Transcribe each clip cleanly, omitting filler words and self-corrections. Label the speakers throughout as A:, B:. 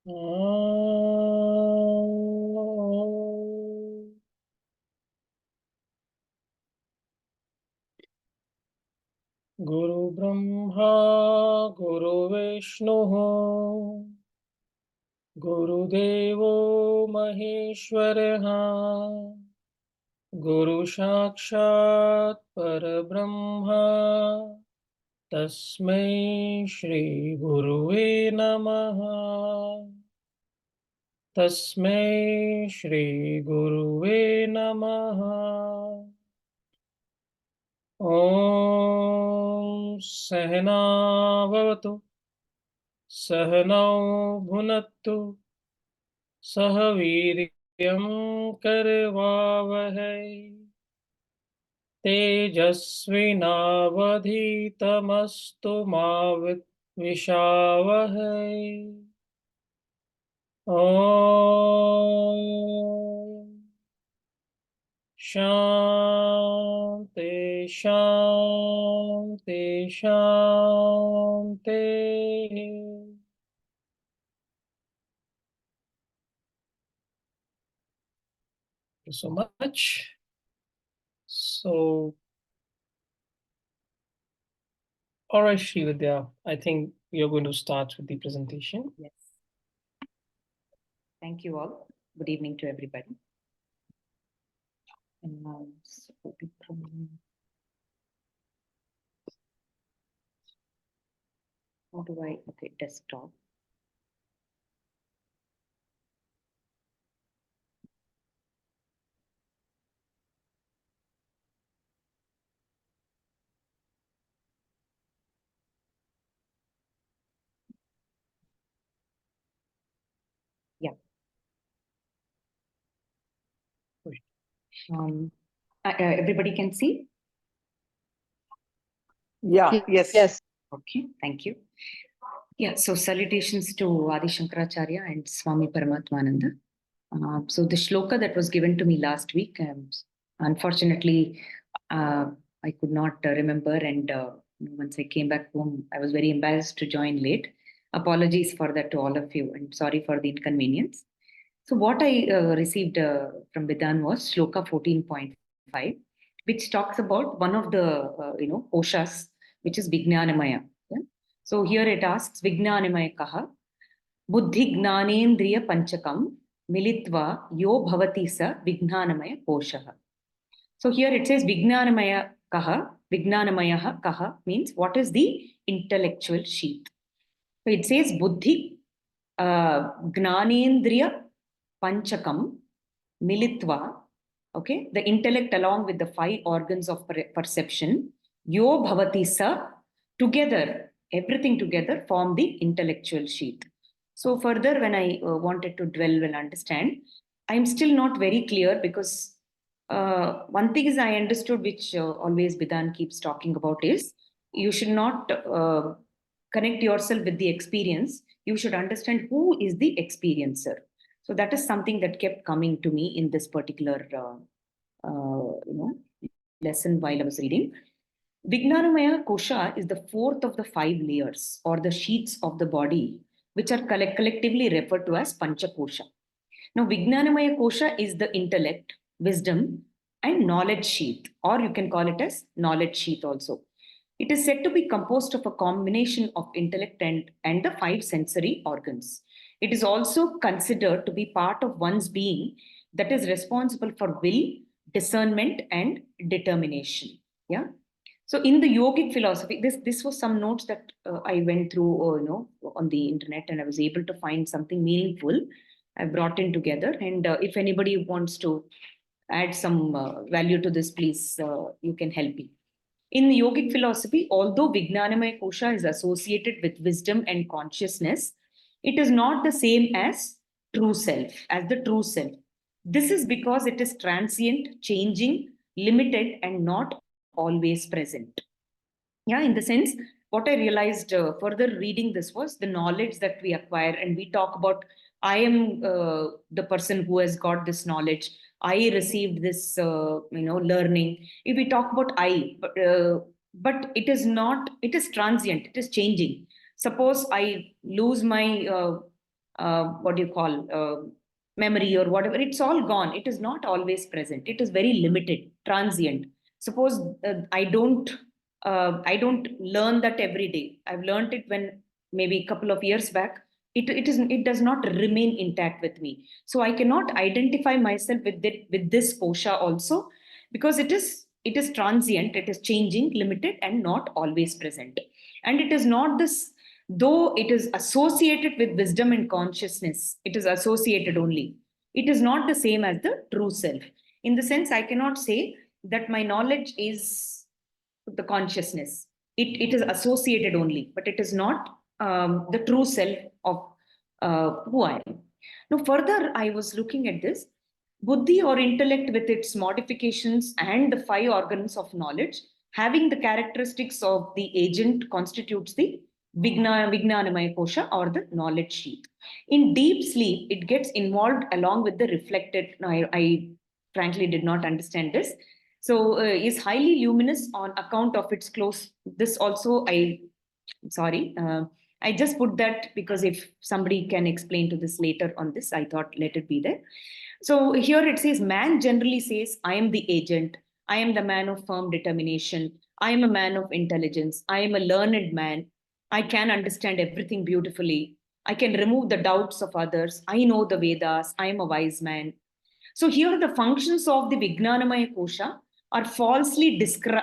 A: गुरु ब्रह्मा गुरु विष्णु गुरुदेवो महेश्वरः गुरु साक्षात् परब्रह्मा तस्मै श्री गुरुवे नमः तस्मै श्री गुरुवे नमः ॐ सहना भवतु सहनौ भुनक्तु सह वीर्यं करवावहै तेजस्विनावधीतमस्तु मा विद्विषावहै ॐ शान्ति शान्ति शान्तिः Thank you so much. So, all right, Srividya, I think you're going to start with the presentation.
B: Yes. Thank you all. Good evening to everybody. And now, how do I, okay, desktop. Yeah. Everybody can see?
C: Yeah, yes.
B: Okay, thank you. Yeah, so salutations to Adi Shankaracharya and Swami Paramatmananda. So the shloka that was given to me last week, unfortunately, I could not remember, and once I came back home, I was very embarrassed to join late. Apologies for that to all of you, and sorry for the inconvenience. So what I received from Vidhan was shloka 14.5, which talks about one of the koshas, which is Vijnanamaya. Yeah? So here it asks Vijnanamaya kaha buddhi gnanendriya panchakam militva yo bhavati sa Vijnanamaya koshaha. So here it says Vijnanamaya kaha, Vijnanamaya kaha means what is the intellectual sheath. So it says buddhi gnanendriya panchakam militva, okay, the intellect along with the 5 organs of perception, yo bhavati sa, together, everything together form the intellectual sheath. So further, when I wanted to dwell and understand, I'm still not very clear because one thing is I understood, which always Bidan keeps talking about, is you should not connect yourself with the experience. You should understand who is the experiencer. So that is something that kept coming to me in this particular lesson while I was reading. Vijnanamaya kosha is the 4th of the 5 layers or the sheaths of the body, which are collectively referred to as Panchakosha. Now, Vijnanamaya kosha is the intellect, wisdom, and knowledge sheath, or you can call it as knowledge sheath also. It is said to be composed of a combination of intellect and the 5 sensory organs. It is also considered to be part of one's being that is responsible for will, discernment, and determination. Yeah. So in the yogic philosophy, this was some notes that I went through, on the internet, and I was able to find something meaningful. I brought in together, and if anybody wants to add some value to this, please, you can help me. In the yogic philosophy, although Vijnanamaya kosha is associated with wisdom and consciousness, it is not the same as true self, as the true self. This is because it is transient, changing, limited, and not always present. Yeah, in the sense, what I realized further reading this was the knowledge that we acquire, and we talk about, I am the person who has got this knowledge. I received this, learning. If we talk about but it is not, it is transient, it is changing. Suppose I lose my what do you call, memory or whatever, it's all gone. It is not always present. It is very limited, transient. Suppose I don't learn that every day. I've learned it when maybe a couple of years back. It does not remain intact with me. So I cannot identify myself with this kosha also, because it is transient, it is changing, limited, and not always present. And it is not this, though it is associated with wisdom and consciousness, it is associated only. It is not the same as the true self. In the sense, I cannot say that my knowledge is the consciousness. It is associated only, but it is not the true self of who I am. Now, further, I was looking at this. Buddhi or intellect with its modifications and the five organs of knowledge, having the characteristics of the agent, constitutes the Vijnanamaya Kosha or the knowledge sheath. In deep sleep, it gets involved along with the reflected. I frankly did not understand this. So, is highly luminous on account of its close. This also, sorry. I just put that because if somebody can explain to this later on this, I thought let it be there. So here it says, man generally says, I am the agent. I am the man of firm determination. I am a man of intelligence. I am a learned man. I can understand everything beautifully. I can remove the doubts of others. I know the Vedas. I am a wise man. So here the functions of the Vijnanamaya Kosha are falsely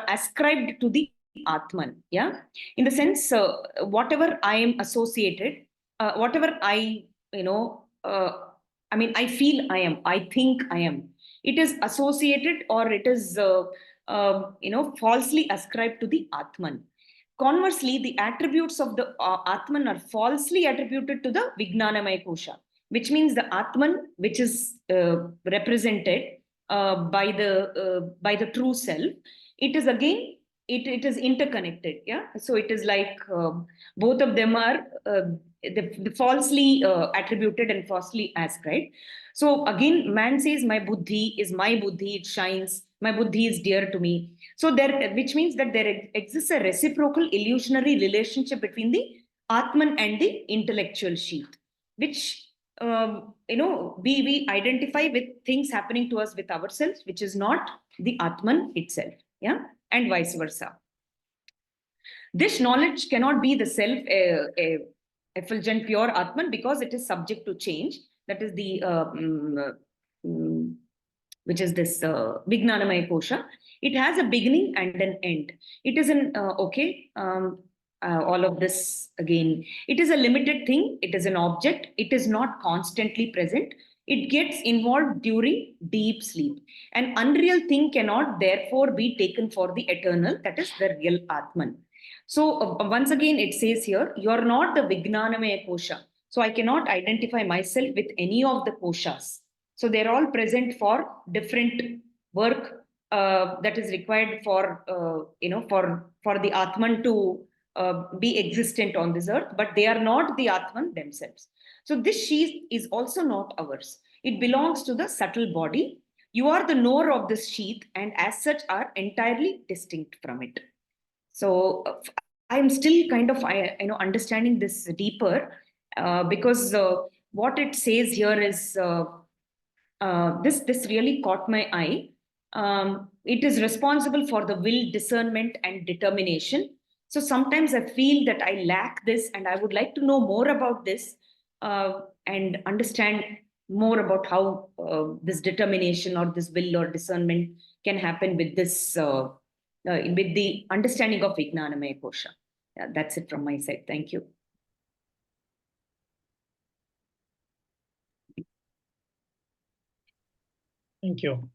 B: ascribed to the Atman. Yeah. In the sense, whatever I am associated, whatever I feel I am, I think I am, it is associated or it is, falsely ascribed to the Atman. Conversely, the attributes of the Atman are falsely attributed to the Vijnanamaya Kosha, which means the Atman, which is represented by the true self, it is again, it is interconnected. Yeah. So it is like both of them are the falsely attributed and falsely ascribed. So again, man says, my buddhi is my buddhi, it shines, my buddhi is dear to me. So there, which means that there exists a reciprocal illusionary relationship between the Atman and the intellectual sheath, which we identify with things happening to us with ourselves, which is not the Atman itself. Yeah, and vice versa. This knowledge cannot be the self, effulgent, pure Atman, because it is subject to change. That is the which is this Vijnanamaya Kosha. It has a beginning and an end. It is an all of this again. It is a limited thing. It is an object. It is not constantly present. It gets involved during deep sleep. An unreal thing cannot therefore be taken for the eternal. That is the real Atman. So once again, it says here, you are not the Vijnanamaya Kosha. So I cannot identify myself with any of the koshas. So they're all present for different work that is required for for the Atman to be existent on this earth, but they are not the Atman themselves. So this sheath is also not ours. It belongs to the subtle body. You are the knower of this sheath, and as such are entirely distinct from it. So I'm still kind of understanding this deeper because what it says here is this really caught my eye. It is responsible for the will, discernment, and determination. So sometimes I feel that I lack this, and I would like to know more about this and understand more about how this determination or this will or discernment can happen with this, with the understanding of Vijnanamaya Kosha. Yeah, that's it from my side. Thank you.
A: Thank you.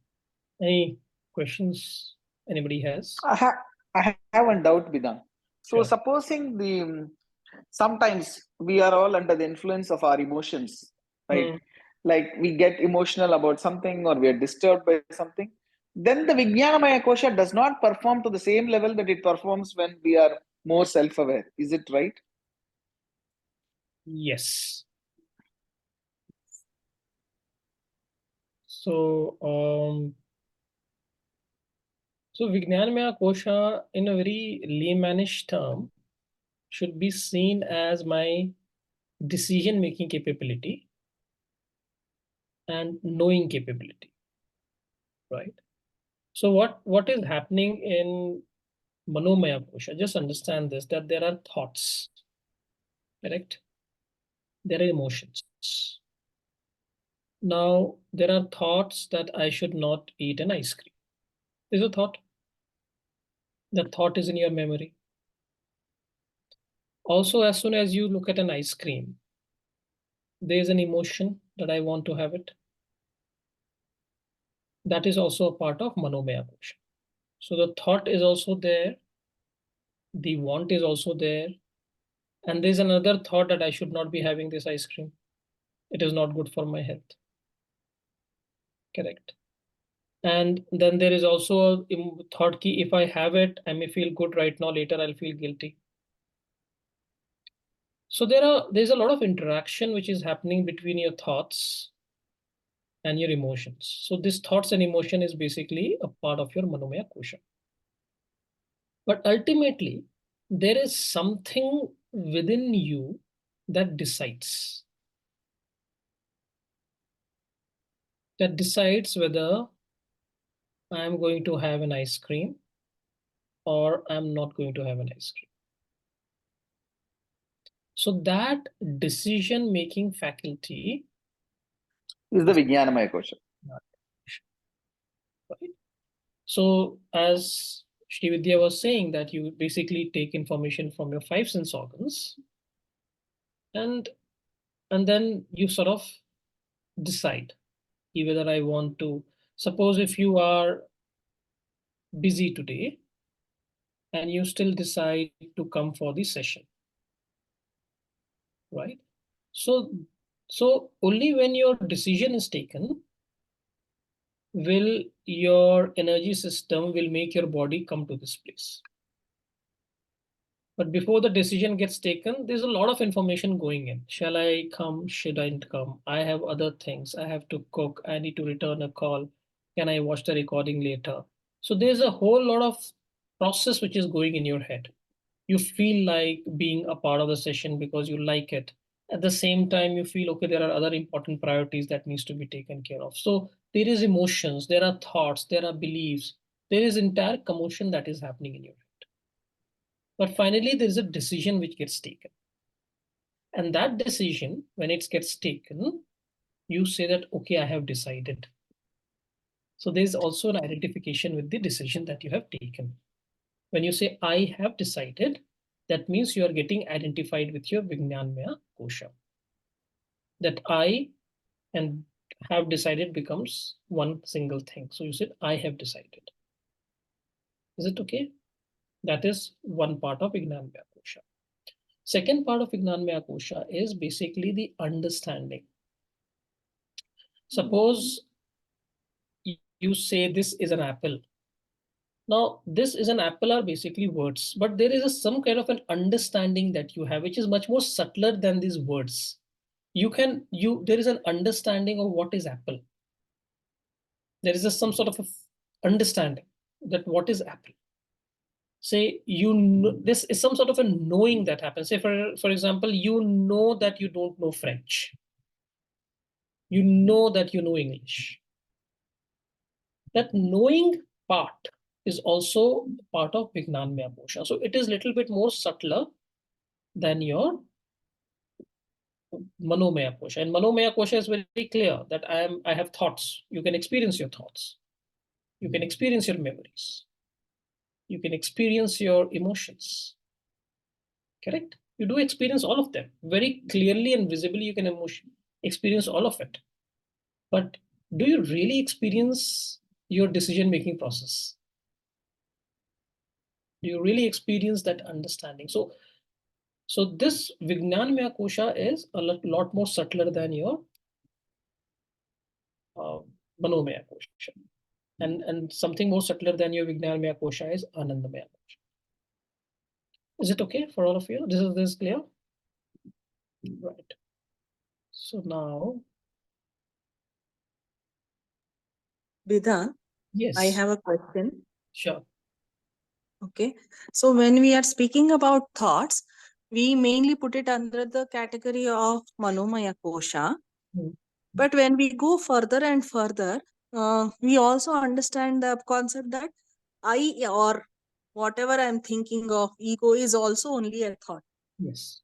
A: Any questions anybody has?
C: I have one doubt, Bidan. So,
A: Sure.
C: supposing sometimes we are all under the influence of our emotions, right? Like we get emotional about something or we are disturbed by something. Then the Vijnanamaya Kosha does not perform to the same level that it performs when we are more self-aware. Is it right?
A: Yes. So, Vijnanamaya Kosha, in a very laymanish term, should be seen as my decision-making capability and knowing capability, right? So what is happening in Manomaya Kosha? Just understand this, that there are thoughts, correct? There are emotions. Now, there are thoughts that I should not eat an ice cream. Is a thought. The thought is in your memory. Also, as soon as you look at an ice cream, there's an emotion that I want to have it. That is also a part of Manomaya Kosha. So the thought is also there. The want is also there. And there's another thought that I should not be having this ice cream. It is not good for my health. Correct. And then there is also a thought key, if I have it, I may feel good right now, later I'll feel guilty. So there's a lot of interaction which is happening between your thoughts and your emotions. So this thoughts and emotion is basically a part of your Manomaya Kosha. But ultimately, there is something within you that decides whether I'm going to have an ice cream or I'm not going to have an ice cream. So that decision-making faculty
C: is the Vijnanamaya Kosha.
A: Right? So as Srividya was saying, that you basically take information from your 5 sense organs and then you sort of decide whether I want to. Suppose if you are busy today and you still decide to come for the session, right? So only when your decision is taken will your energy system will make your body come to this place. But before the decision gets taken, there's a lot of information going in. Shall I come? Should I come? I have other things. I have to cook. I need to return a call. Can I watch the recording later? So there's a whole lot of process which is going in your head. You feel like being a part of the session because you like it. At the same time, you feel, okay, there are other important priorities that needs to be taken care of. So there is emotions, there are thoughts, there are beliefs. There is entire commotion that is happening in your head. But finally, there is a decision which gets taken. And that decision, when it gets taken, you say that, okay, I have decided. So there's also an identification with the decision that you have taken. When you say, I have decided, that means you are getting identified with your Vijnanamaya Kosha. That I and have decided becomes one single thing. So you said, I have decided. Is it okay? That is one part of Vijnanamaya Kosha. Second part of Vijnanamaya Kosha is basically the understanding. Suppose you say this is an apple. Now, this is an apple are basically words, but there is some kind of an understanding that you have, which is much more subtler than these words. There is an understanding of what is apple. There is some sort of understanding that what is apple. Say this is some sort of a knowing that happens. Say for example, you know that you don't know French. You know that you know English. That knowing part is also part of Vijnanamaya Kosha. So it is a little bit more subtler than your Manomaya Kosha. And Manomaya Kosha is very clear that I have thoughts. You can experience your thoughts. You can experience your memories. You can experience your emotions. Correct? You do experience all of them. Very clearly and visibly you can experience all of it. But do you really experience your decision-making process? Do you really experience that understanding? So this Vijnanamaya Kosha is a lot more subtler than your Manomaya Kosha. And something more subtler than your Vijnanamaya Kosha is Anandamaya Kosha. Is it okay for all of you? This is clear? Right. So now.
D: Vidhan,
A: Yes.
D: I have a question.
A: Sure.
D: Okay. So when we are speaking about thoughts, we mainly put it under the category of Manomaya Kosha.
A: Hmm.
D: But when we go further and further, we also understand the concept that I or whatever I'm thinking of, ego, is also only a thought,
A: Yes.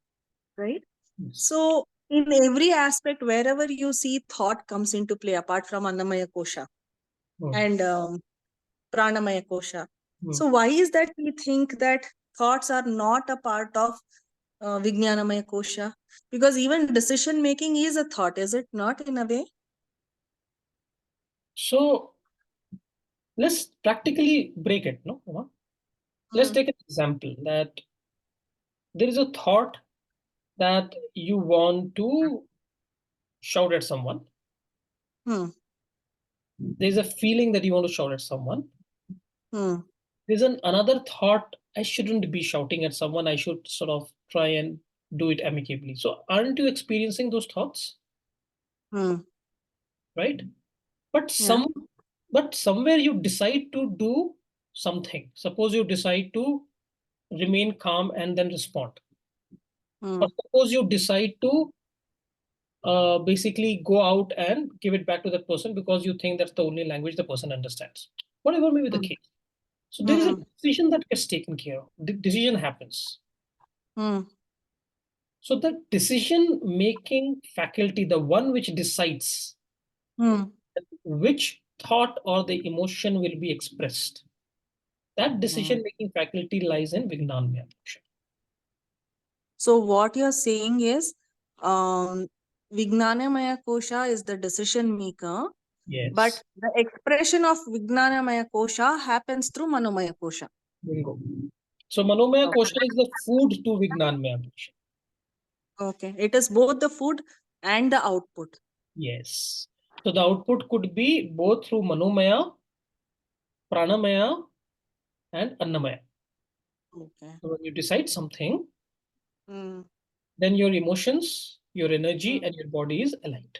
D: right?
A: Yes.
D: So in every aspect, wherever you see thought comes into play, apart from Annamaya Kosha
A: Hmm.
D: and Pranamaya Kosha.
A: Hmm.
D: So why is that we think that thoughts are not a part of Vijnanamaya Kosha? Because even decision making is a thought, is it not, in a way?
A: So let's practically break it, no? Uma? Let's take an example that there is a thought that you want to shout at someone.
D: Hmm.
A: There's a feeling that you want to shout at someone.
D: Hmm.
A: There's another thought, I shouldn't be shouting at someone. I should sort of try and do it amicably. So aren't you experiencing those thoughts?
D: Hmm.
A: Right? But
D: Yeah.
A: somewhere you decide to do something. Suppose you decide to remain calm and then respond.
D: Hmm.
A: Or suppose you decide to basically go out and give it back to that person because you think that's the only language the person understands. Whatever may be the
D: Hmm.
A: case. So there is a
D: Hmm.
A: decision that gets taken care of. The decision happens.
D: Hmm.
A: So the decision making faculty, the one which decides
D: Hmm.
A: which thought or the emotion will be expressed, that decision making faculty lies in Vijnanamaya Kosha.
D: So what you're saying is, Vijnanamaya Kosha is the decision maker, but
A: Yes.
D: the expression of Vijnanamaya Kosha happens through Manomaya Kosha.
A: Bingo. So Manomaya
D: Okay.
A: Kosha is the food to Vijnanamaya Kosha.
D: Okay. It is both the food and the output.
A: Yes. So the output could be both through Manomaya, Pranamaya, and Annamaya.
D: Okay.
A: So when you decide something,
D: Hmm.
A: then your emotions, your energy,
D: Hmm.
A: and your body is aligned.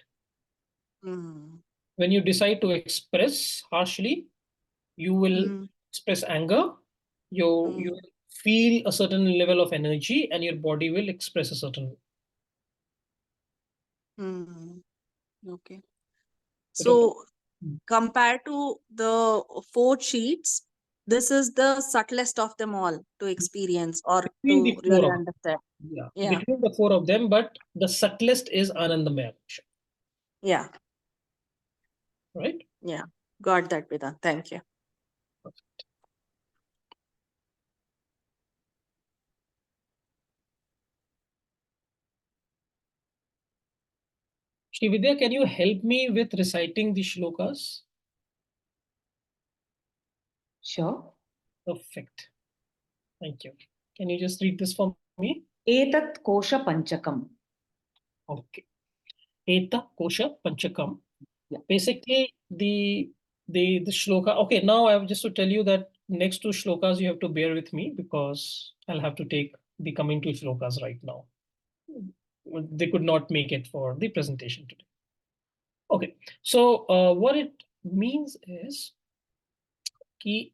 D: Hmm.
A: When you decide to express harshly, you will
D: Hmm.
A: express anger, you will feel a certain level of energy, and your body will express a certain.
D: Hmm. Okay.
A: So
D: So compared to the 4 sheets, this is the subtlest of them all to experience or
A: between
D: to
A: the four
D: really
A: of them,
D: understand.
A: yeah,
D: Yeah.
A: between the four of them, but the subtlest is Anandamaya Kosha,
D: Yeah.
A: right?
D: Yeah. Got that, Vedant. Thank you.
A: Srividya, can you help me with reciting the shlokas?
B: Sure.
A: Perfect. Thank you. Can you just read this for me?
B: Etat kosha panchakam.
A: Okay. Eta Kosha Panchakam.
B: Yeah.
A: Basically, the shloka. Okay, now I have just to tell you that next two shlokas you have to bear with me because I'll have to take the coming two shlokas right now. They could not make it for the presentation today. Okay, so what it means is ki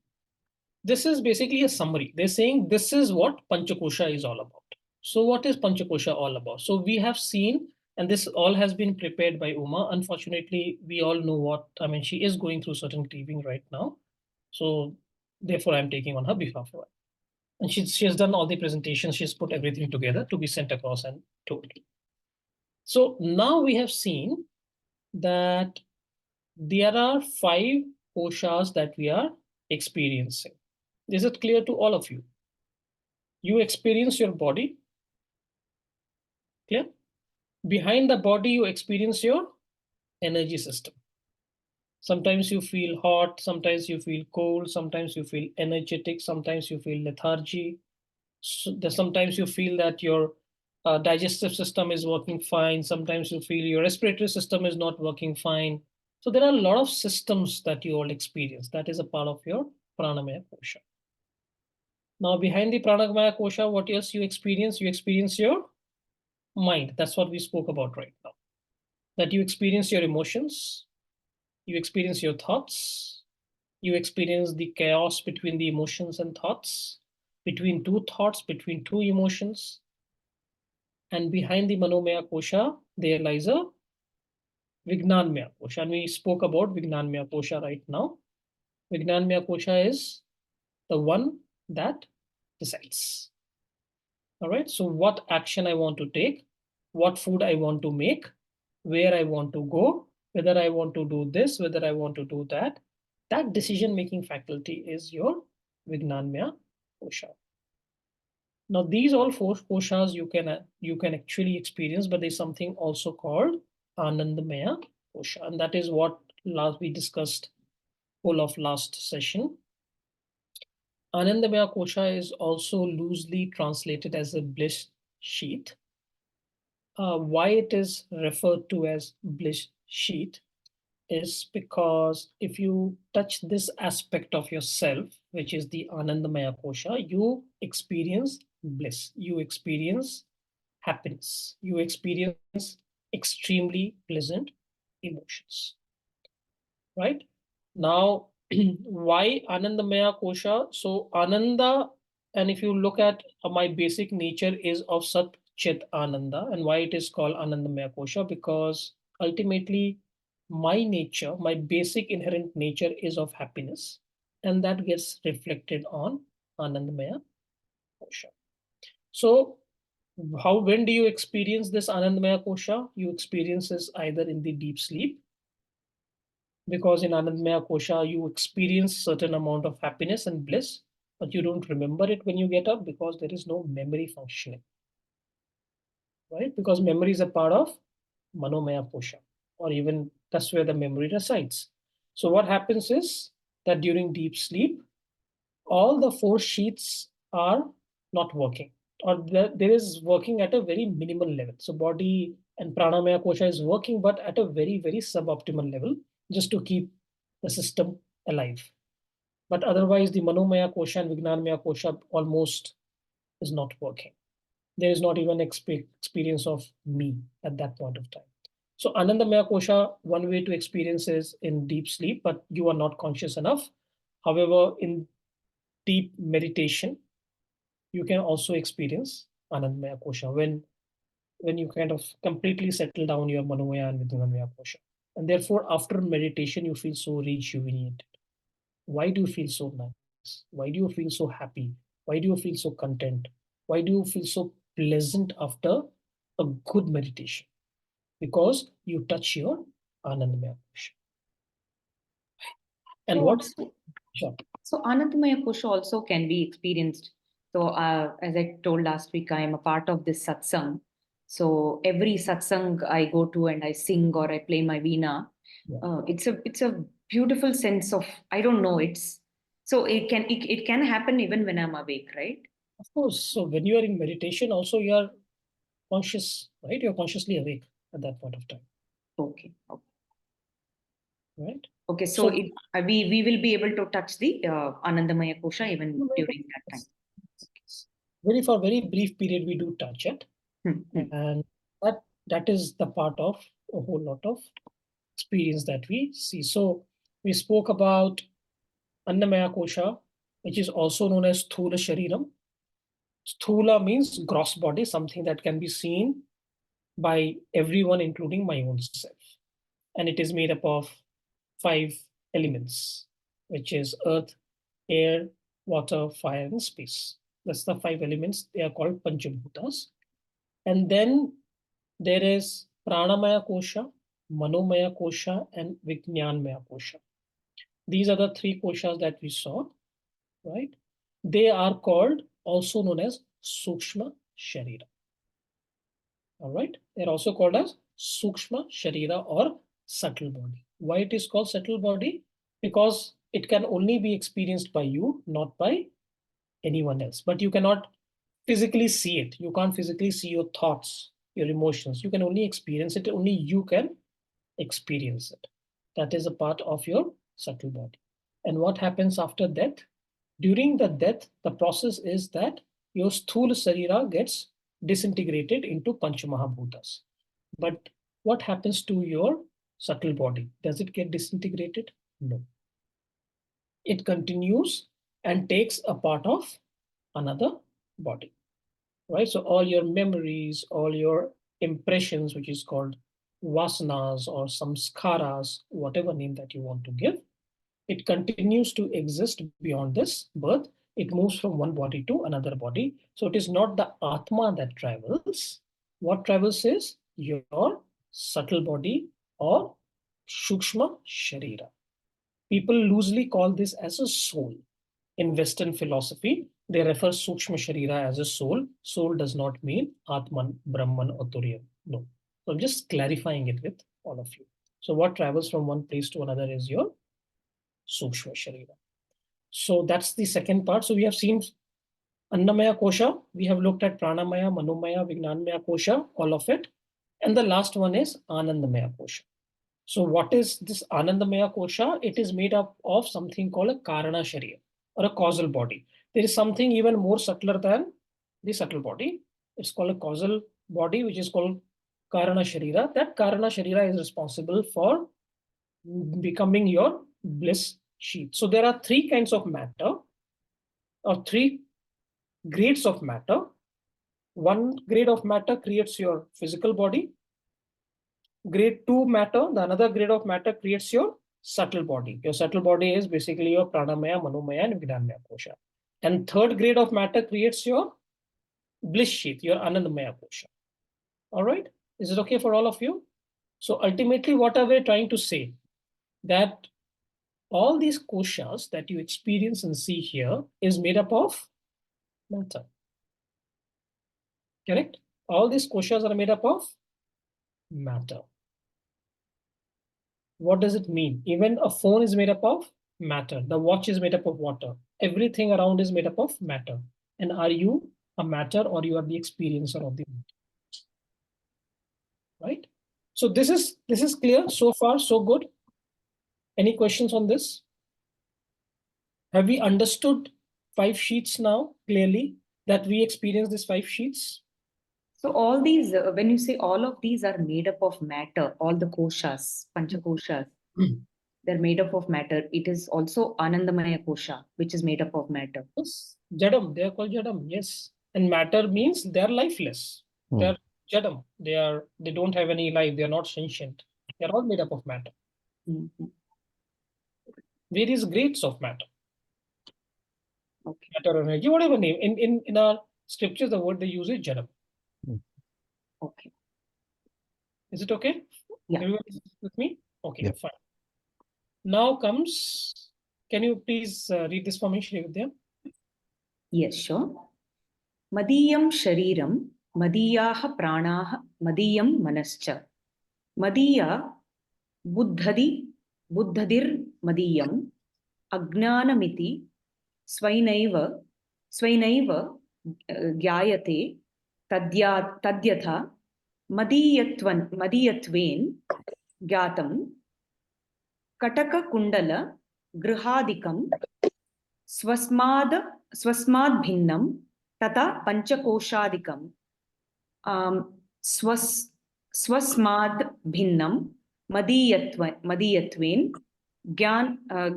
A: this is basically a summary. They're saying this is what Panchakosha is all about. So what is Panchakosha all about? So we have seen, and this all has been prepared by Uma. Unfortunately, we all know what, I mean, she is going through certain grieving right now. So therefore, I'm taking on her behalf. And she has done all the presentations. She's put everything together to be sent across and told. So now we have seen that there are 5 koshas that we are experiencing. Is it clear to all of you? You experience your body. Clear? Behind the body, you experience your energy system. Sometimes you feel hot, sometimes you feel cold, sometimes you feel energetic, sometimes you feel lethargy. Sometimes you feel that your digestive system is working fine. Sometimes you feel your respiratory system is not working fine. So there are a lot of systems that you all experience. That is a part of your pranamaya kosha. Now, behind the pranamaya kosha, what else you experience? You experience your mind. That's what we spoke about right now. That you experience your emotions, you experience your thoughts, you experience the chaos between the emotions and thoughts, between two thoughts, between two emotions. And behind the Manomaya Kosha, there lies a Vijnanmaya Kosha. And we spoke about Vijnanmaya Kosha right now. Vijnanmaya Kosha is the one that decides. All right. So what action I want to take, what food I want to make, where I want to go, whether I want to do this, whether I want to do that. That decision-making faculty is your Vijnanmaya Kosha. Now, these all four koshas you can actually experience, but there's something also called Anandamaya Kosha, and that is what last we discussed whole of last session. Anandamaya Kosha is also loosely translated as a bliss sheath. Why it is referred to as bliss sheath is because if you touch this aspect of yourself, which is the Anandamaya Kosha, you experience bliss, you experience happiness, you experience extremely pleasant emotions, right? Now, why Anandamaya Kosha? So Ananda, and if you look at my basic nature is of Sat Chit Ananda, and why it is called Anandamaya Kosha? Because ultimately my nature, my basic inherent nature is of happiness, and that gets reflected on Anandamaya Kosha. So when do you experience this Anandamaya Kosha? You experience this either in the deep sleep, because in Anandamaya Kosha, you experience certain amount of happiness and bliss, but you don't remember it when you get up because there is no memory functioning, right? Because memory is a part of Manomaya Kosha, or even that's where the memory resides. So what happens is that during deep sleep, all the four sheaths are not working, or there is working at a very minimal level. So body and pranamaya kosha is working, but at a very, very suboptimal level, just to keep the system alive. But otherwise, the manomaya kosha and vijnanmaya kosha almost is not working. There is not even experience of me at that point of time. So Anandamaya Kosha, one way to experience is in deep sleep, but you are not conscious enough. However, in deep meditation, you can also experience Anandamaya Kosha when you kind of completely settle down your Manomaya and Vijnanmaya Kosha. And therefore, after meditation, you feel so rejuvenated. Why do you feel so nice? Why do you feel so happy? Why do you feel so content? Why do you feel so pleasant after a good meditation? Because you touch your Anandamaya Kosha. And
B: So,
A: what?
B: so,
A: Sure.
B: so Anandamaya Kosha also can be experienced. So, as I told last week, I am a part of this satsang. So every satsang I go to and I sing or I play my veena,
A: Yeah.
B: it's a beautiful sense of, I don't know, it's so it can happen even when I'm awake, right?
A: Of course. So when you are in meditation, also you are conscious, right? You're consciously awake at that point of time,
B: Okay. Okay.
A: right?
B: Okay. So
A: So
B: we will be able to touch the Anandamaya Kosha even during that time.
A: for very brief period we do touch it,
B: Hmm, hmm.
A: and that is the part of a whole lot of experience that we see. So we spoke about Annamaya Kosha, which is also known as Sthula Shariram. Sthula means gross body, something that can be seen by everyone, including my own self. And it is made up of 5 elements, which is earth, air, water, fire, and space. That's the 5 elements. They are called Panchabhutas. And then there is Pranamaya Kosha, Manomaya Kosha, and Vijnanmaya Kosha. These are the 3 koshas that we saw, right? They are called, also known as Sukshma Sharira. All right. They're also called as Sukshma Sharira or subtle body. Why it is called subtle body? Because it can only be experienced by you, not by anyone else. But you cannot physically see it. You can't physically see your thoughts, your emotions. You can only experience it. Only you can experience it. That is a part of your subtle body. And what happens after death? During the death, the process is that your sthula sarira gets disintegrated into Panchamahabhutas. But what happens to your subtle body? Does it get disintegrated? No. It continues and takes a part of another body, right? So all your memories, all your impressions, which is called vasanas or samskaras, whatever name that you want to give, it continues to exist beyond this birth. It moves from one body to another body. So it is not the Atma that travels. What travels is your subtle body or Shukshma Sharira. People loosely call this as a soul. In Western philosophy, they refer Sukshma Sharira as a soul. Soul does not mean Atman, Brahman, or Turiya. No. So I'm just clarifying it with all of you. So what travels from one place to another is your Sukshma Sharira. So that's the second part. So we have seen Annamaya Kosha. We have looked at Pranamaya, Manomaya, Vijnanmaya Kosha, all of it. And the last one is Anandamaya Kosha. So what is this Anandamaya Kosha? It is made up of something called a Karana Sharira or a causal body. There is something even more subtler than the subtle body. It's called a causal body, which is called Karana Sharira. That Karana Sharira is responsible for becoming your bliss sheath. So there are three kinds of matter or three grades of matter. One grade of matter creates your physical body. Grade 2 matter, the another grade of matter creates your subtle body. Your subtle body is basically your pranamaya, manomaya, and vijnanmaya kosha. And third grade of matter creates your bliss sheath, your anandamaya kosha. All right? Is it okay for all of you? So ultimately, what are we trying to say? That all these koshas that you experience and see here is made up of matter. Correct? All these koshas are made up of matter. What does it mean? Even a phone is made up of matter. The watch is made up of water. Everything around is made up of matter. And are you a matter or you are the experiencer of the matter? Right? So this is clear so far, so good. Any questions on this? Have we understood 5 sheets now clearly that we experience these 5 sheets?
B: So all these, when you say all of these are made up of matter, all the koshas, panchakoshas, they're made up of matter. It is also Anandamaya kosha, which is made up of matter.
A: Yes, Jadam, they are called Jadam, yes. And matter means they are lifeless. They are Jadam. They don't have any life, they are not sentient. They are all made up of matter.
B: Mm-hmm.
A: Various grades of matter.
B: Okay.
A: Matter or energy, whatever name. In our scriptures, the word they use is Jadam.
B: Okay.
A: Is it okay?
B: Yeah.
A: Everyone is with me? Okay,
E: Yep.
A: fine. Now comes, can you please read this for me, Srividya?
B: Yes, sure. Madiyam shariram, madiyaha pranaha, madiyam manascha. Madiya buddhadir madiyam, agnanamiti, swainaiva gyayate, tadyatha, madiyatven gyatam, kataka kundala, grihadikam, स्वस्माद् भिन्नं तथा पञ्चकोशादिकं स्वस्माद् भिन्नं मदीयत्वेन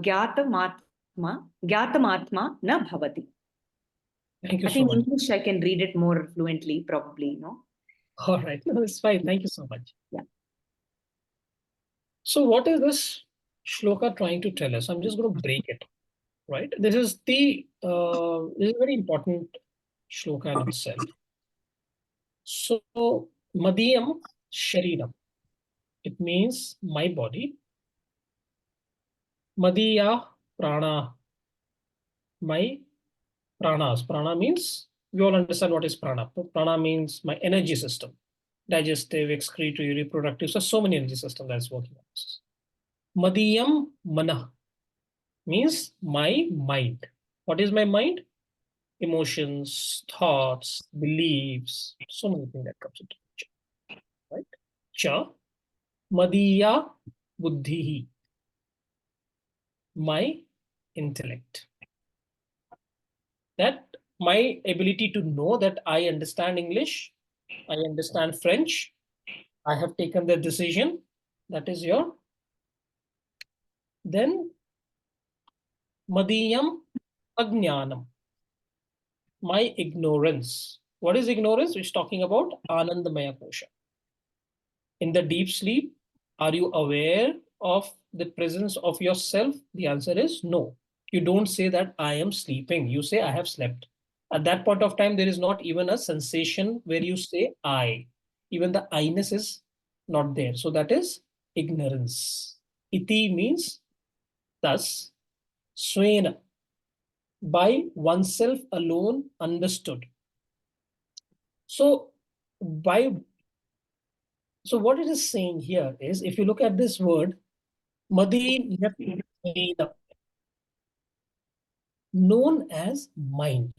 B: ज्ञातमात्मा न भवति.
A: Thank you
B: I
A: so
B: think in
A: much.
B: English I can read it more fluently, probably, no?
A: All right, no, it's fine. Thank you so much.
B: Yeah.
A: So what is this shloka trying to tell us? I'm just going to break it, right? This is a very important shloka in itself. So madhyam shariram, it means my body. Madhya prana, my pranas. Prana means, we all understand what is prana. Prana means my energy system, digestive, excretory, reproductive. So many energy systems that's working on this. Madhyam mana means my mind. What is my mind? Emotions, thoughts, beliefs, so many things that comes into picture, right? Cha, madhiya buddhihi, my intellect. That my ability to know that I understand English, I understand French, I have taken the decision. That is your. Then madhyam ajnanam, my ignorance. What is ignorance? It's talking about Anandamaya Kosha. In the deep sleep, are you aware of the presence of yourself? The answer is no. You don't say that I am sleeping. You say I have slept. At that point of time, there is not even a sensation where you say I. Even the I-ness is not there. So that is ignorance. Iti means thus, swena, by oneself alone understood. So by so what it is saying here is, if you look at this word, Madi, known as mind,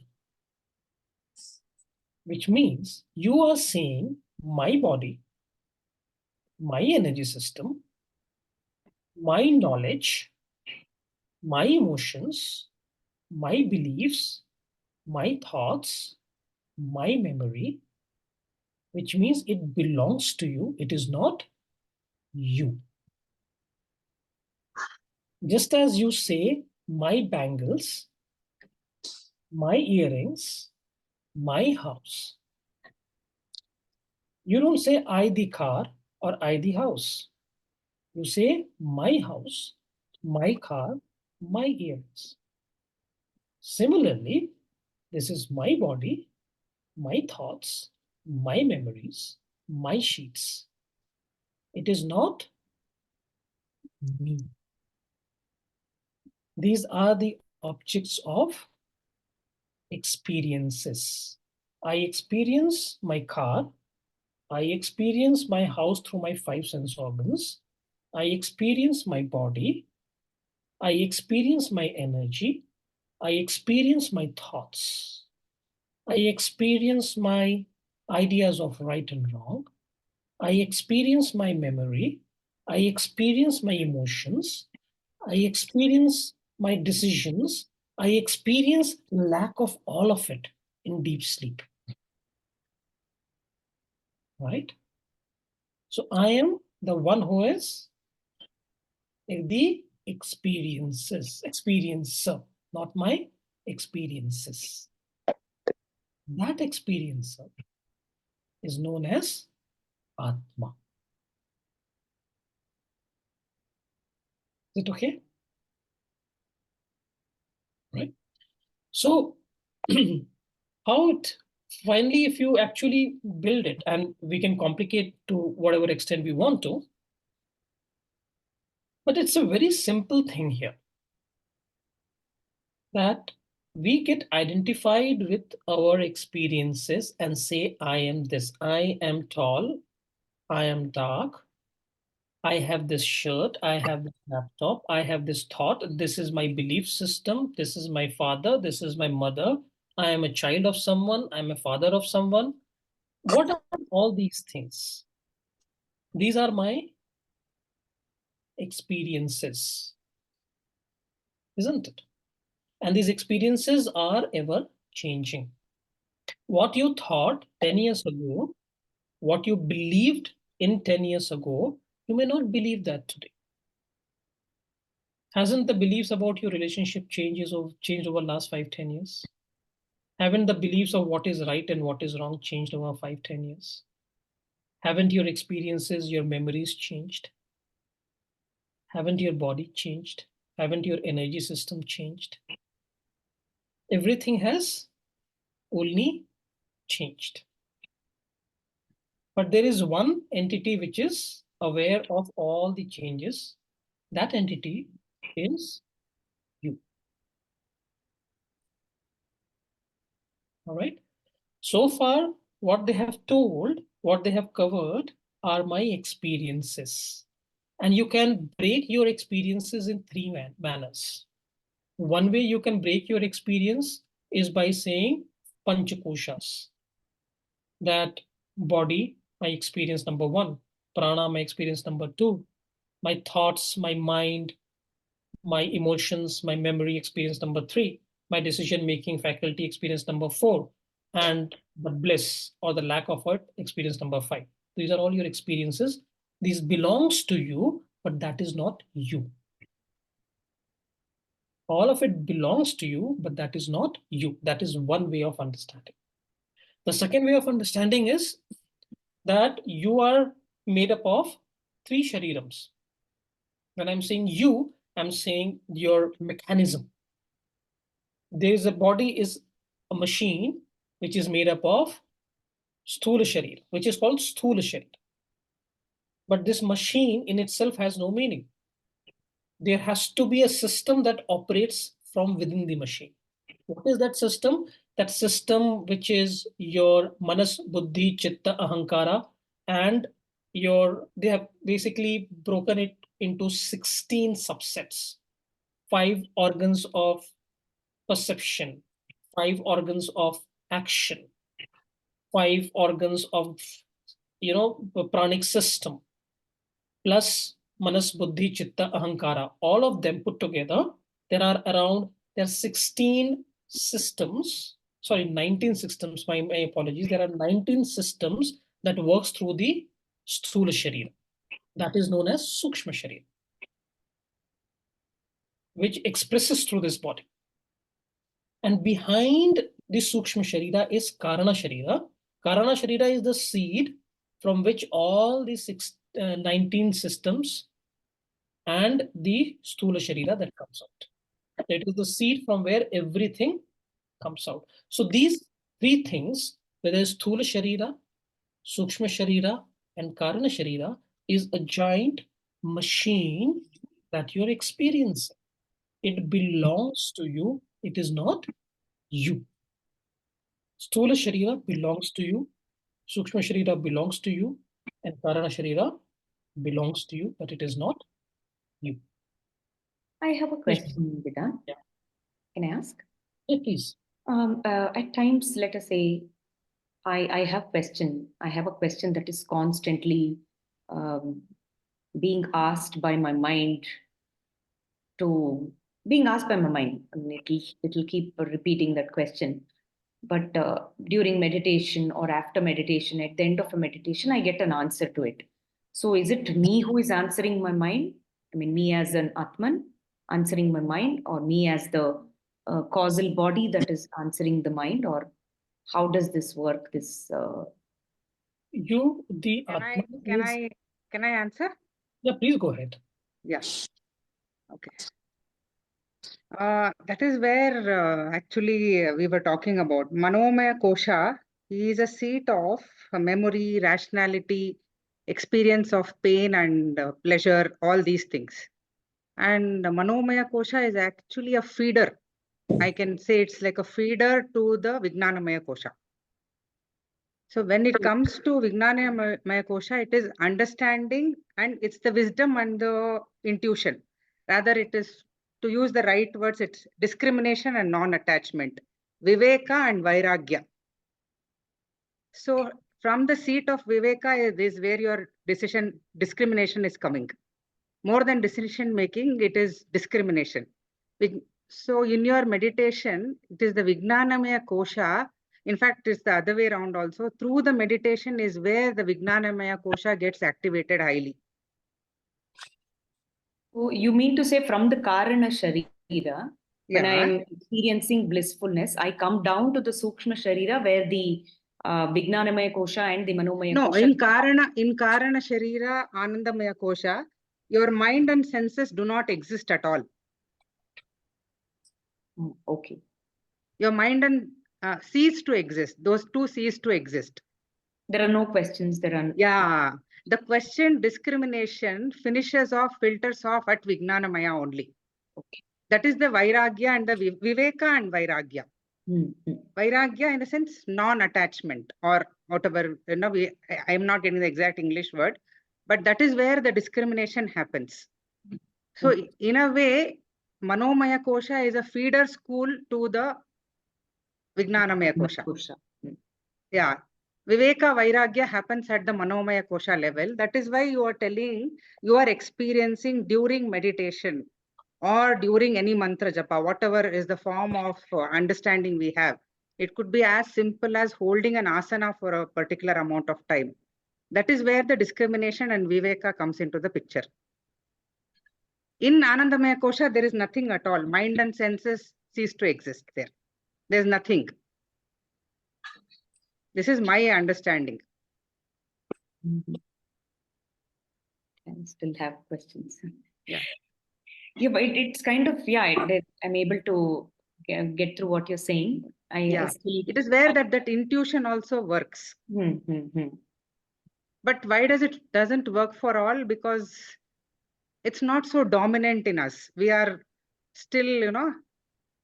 A: which means you are saying my body, my energy system, my knowledge, my emotions, my beliefs, my thoughts, my memory, which means it belongs to you. It is not you. Just as you say my bangles, my earrings, my house. You don't say I the car or I the house. You say my house, my car, my earrings. Similarly, this is my body, my thoughts, my memories, my sheets. It is not me. These are the objects of experiences. I experience my car. I experience my house through my five sense organs. I experience my body. I experience my energy. I experience my thoughts. I experience my ideas of right and wrong. I experience my memory. I experience my emotions. I experience my decisions. I experience lack of all of it in deep sleep. Right? So I am the one who is the experiencer, not my experiences. That experiencer is known as Atma. Is it okay? Right? So how it finally, if you actually build it, and we can complicate to whatever extent we want to, but it's a very simple thing here, that we get identified with our experiences and say, I am this, I am tall, I am dark, I have this shirt, I have this laptop, I have this thought, this is my belief system, this is my father, this is my mother, I am a child of someone, I'm a father of someone. What are all these things? These are my experiences, isn't it? And these experiences are ever changing. What you thought 10 years ago, what you believed in 10 years ago, you may not believe that today. Hasn't the beliefs about your relationship changed over the last 5-10 years? Haven't the beliefs of what is right and what is wrong changed over 5-10 years? Haven't your experiences, your memories changed? Haven't your body changed? Haven't your energy system changed? Everything has only changed. But there is one entity which is aware of all the changes. That entity is you. All right. So far, what they have told, what they have covered are my experiences. And you can break your experiences in three manners. One way you can break your experience is by saying Panchakoshas. That body, my experience number one, prana, my experience number two, my thoughts, my mind, my emotions, my memory, experience number three, my decision-making faculty, experience number four, and the bliss or the lack of it, experience number five. These are all your experiences. These belongs to you, but that is not you. All of it belongs to you, but that is not you. That is one way of understanding. The second way of understanding is that you are made up of 3 sharirams. When I'm saying you, I'm saying your mechanism. There's a body is a machine which is made up of sthula sharir, which is called sthula sharir. But this machine in itself has no meaning. There has to be a system that operates from within the machine. What is that system? That system which is your manas, buddhi, chitta, ahankara, and they have basically broken it into 16 subsets. 5 organs of perception, 5 organs of action, 5 organs of pranic system, plus manas, buddhi, chitta, ahankara. All of them put together, there are 16 systems. Sorry, 19 systems. My apologies. There are 19 systems that works through the sthula sharira. That is known as sukshma sharira, which expresses through this body. And behind the sukshma sharira is karana sharira. Karana sharira is the seed from which all the 19 systems and the sthula sharira that comes out. It is the seed from where everything comes out. So these 3 things, whether it's sthula sharira, sukshma sharira, and karana sharira, is a giant machine that you're experiencing. It belongs to you. It is not you. Sthula sharira belongs to you. Sukshma sharira belongs to you. And karana sharira belongs to you, but it is not you.
B: I have a question, Vida.
A: Yeah.
B: Can I ask?
A: Yeah, please.
B: At times, let us say, I have a question that is constantly being asked by my mind and it'll keep repeating that question. But during meditation or after meditation, at the end of a meditation, I get an answer to it. So is it me who is answering my mind? I mean, me as an Atman answering my mind, or me as the causal body that is answering the mind, or how does this work?
E: Can I answer?
A: Yeah, please go ahead.
E: Yeah. Okay. That is where actually we were talking about Manomaya Kosha. He is a seat of memory, rationality, experience of pain and pleasure, all these things. And Manomaya Kosha is actually a feeder. I can say it's like a feeder to the Vijnanamaya Kosha. So when it comes to Vijnanamaya Kosha, it is understanding and it's the wisdom and the intuition. Rather, it is, to use the right words, it's discrimination and non-attachment, Viveka and Vairagya. So from the seat of Viveka is where your discrimination is coming. More than decision making, it is discrimination. So in your meditation, it is the Vijnanamaya Kosha. In fact, it's the other way around also. Through the meditation is where the Vijnanamaya Kosha gets activated highly.
B: So you mean to say from the Karana Sharira, when I am experiencing blissfulness, I come down to the Sukshma Sharira where the Vijnanamaya Kosha and the Manomaya Kosha.
E: No, in Karana Sharira, Anandamaya Kosha, your mind and senses do not exist at all.
B: Okay.
E: Your mind and cease to exist. Those two cease to exist.
B: There are no questions.
E: Yeah. The question discrimination finishes off, filters off at Vijnanamaya only.
B: Okay.
E: That is the Vairagya and the Viveka and Vairagya. Vairagya in the sense non-attachment or whatever, I am not getting the exact English word, but that is where the discrimination happens. So in a way, Manomaya Kosha is a feeder school to the Vijnanamaya Kosha. Yeah. Viveka Vairagya happens at the Manomaya Kosha level. That is why you are telling, you are experiencing during meditation or during any mantra japa, whatever is the form of understanding we have. It could be as simple as holding an asana for a particular amount of time. That is where the discrimination and Viveka comes into the picture. In Anandamaya Kosha, there is nothing at all. Mind and senses cease to exist there. There is nothing. This is my understanding.
B: I still have questions.
E: Yeah.
B: Yeah, but it's kind of, I'm able to get through what you're saying. I still...
E: It is where that intuition also works. But why doesn't work for all? Because it's not so dominant in us. We are still,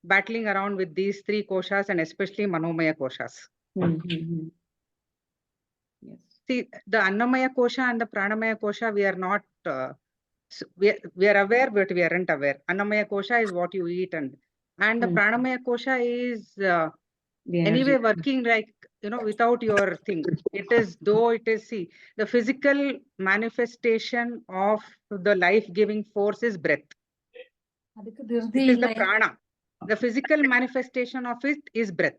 E: battling around with these three koshas and especially Manomaya koshas.
B: Yes.
E: See, the Annamaya kosha and the Pranamaya kosha, we are not, we are aware, but we aren't aware. Annamaya kosha is what you eat, and the Pranamaya kosha is anyway working like, without your thing. It is, see, the physical manifestation of the life-giving force is breath. It is the prana. The physical manifestation of it is breath.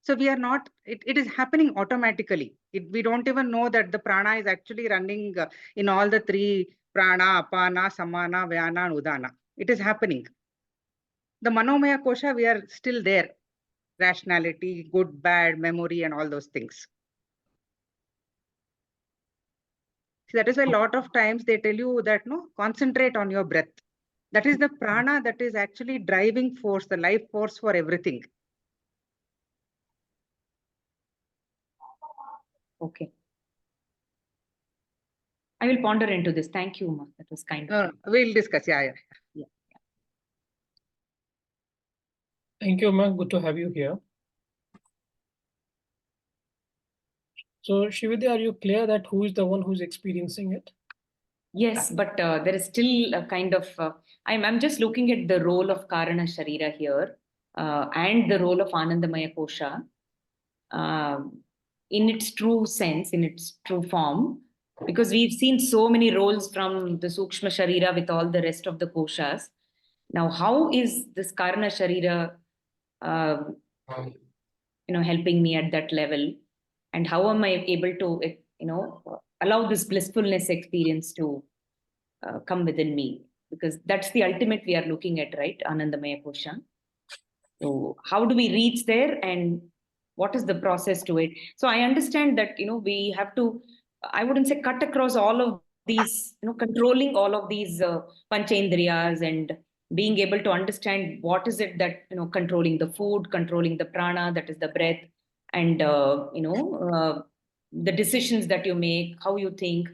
E: So we are not, it is happening automatically. We don't even know that the prana is actually running in all the three: prana, apana, samana, vyana, and udana. It is happening. The Manomaya kosha, we are still there. Rationality, good, bad, memory, and all those things. See, that is why a lot of times they tell you that, concentrate on your breath. That is the prana that is actually driving force, the life force for everything.
B: Okay. I will ponder into this. Thank you, Ma. That was kind of...
E: We'll discuss. Yeah.
A: Thank you, Ma. Good to have you here. So, Shividya, are you clear that who is the one who's experiencing it?
B: Yes, but there is still a kind of... I'm just looking at the role of Karana Sharira here and the role of Anandamaya Kosha in its true sense, in its true form, because we've seen so many roles from the Sukshma Sharira with all the rest of the Koshas. Now, how is this Karana Sharira helping me at that level? And how am I able to, allow this blissfulness experience to come within me? Because that's the ultimate we are looking at, right? Anandamaya Kosha. So how do we reach there, and what is the process to it? So I understand that, we have to, I wouldn't say cut across all of these, controlling all of these panchendriyas and being able to understand what is it that, controlling the food, controlling the prana, that is the breath, and, the decisions that you make, how you think,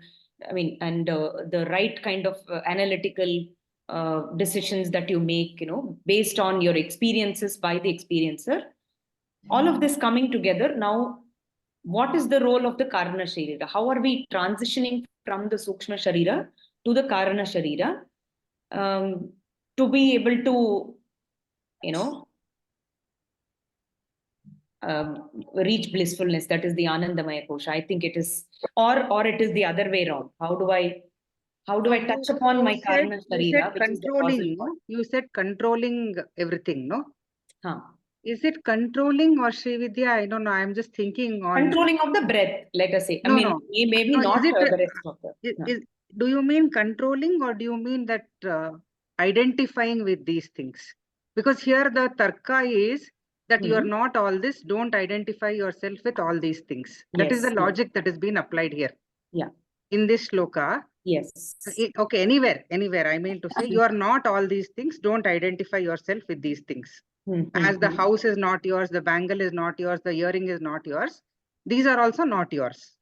B: and the right kind of analytical decisions that you make, based on your experiences by the experiencer. All of this coming together. Now, what is the role of the Karana Sharira? How are we transitioning from the Sukshma Sharira to the Karana Sharira to be able to, reach blissfulness? That is the Anandamaya Kosha. I think it is, or it is the other way around. How do I touch upon my Karana Sharira, which is the causal part?
E: You said controlling everything, no?
B: Huh.
E: Is it controlling or Srividya? I don't know. I'm just thinking on...
B: Controlling of the breath, let us say. Maybe not the rest of the...
E: Do you mean controlling, or do you mean that identifying with these things? Because here the tarka is that you are not all this, don't identify yourself with all these things. That is the logic that has been applied here.
B: Yeah.
E: In this shloka.
B: Yes.
E: Okay, anywhere. I mean to say, you are not all these things, don't identify yourself with these things. As the house is not yours, the bangle is not yours, the earring is not yours. These are also not yours.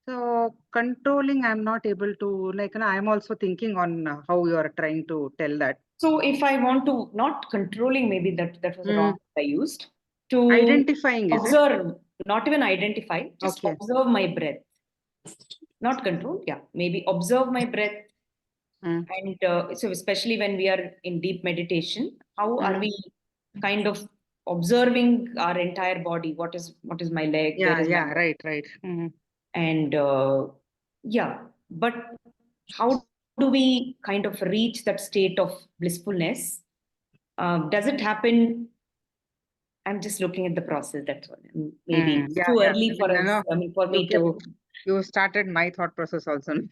E: So controlling, I'm not able to, I'm also thinking on how you are trying to tell that.
B: So if I want to, not controlling, maybe that was wrong I used. To
E: identifying,
B: observe, not even identify, just observe my breath. Not control, maybe observe my breath. And so especially when we are in deep meditation, how are we kind of observing our entire body? What is my leg?
E: Where is my leg? Right.
B: And but how do we kind of reach that state of blissfulness? Does it happen? I'm just looking at the process. That's one. Maybe it's too early for us. For me to...
E: You started my thought process also.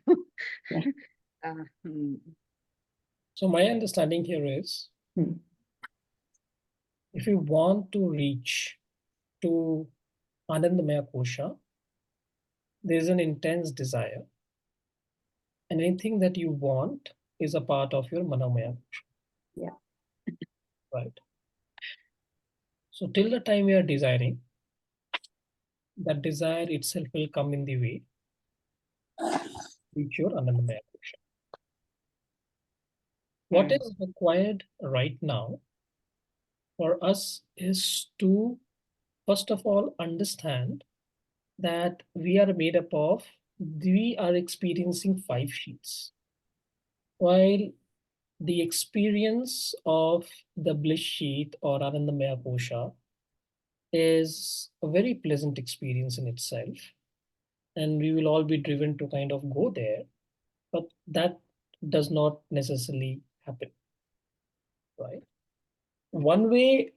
A: So my understanding here is if you want to reach to Anandamaya Kosha, there is an intense desire. And anything that you want is a part of your Manomaya Kosha.
B: Yeah.
A: Right. So till the time we are desiring, that desire itself will come in the way, reach your Anandamaya Kosha. What is required right now for us is to, first of all, understand that we are made up of, we are experiencing 5 sheets. While the experience of the bliss sheet or Anandamaya Kosha is a very pleasant experience in itself. And we will all be driven to kind of go there, but that does not necessarily happen, right? One way,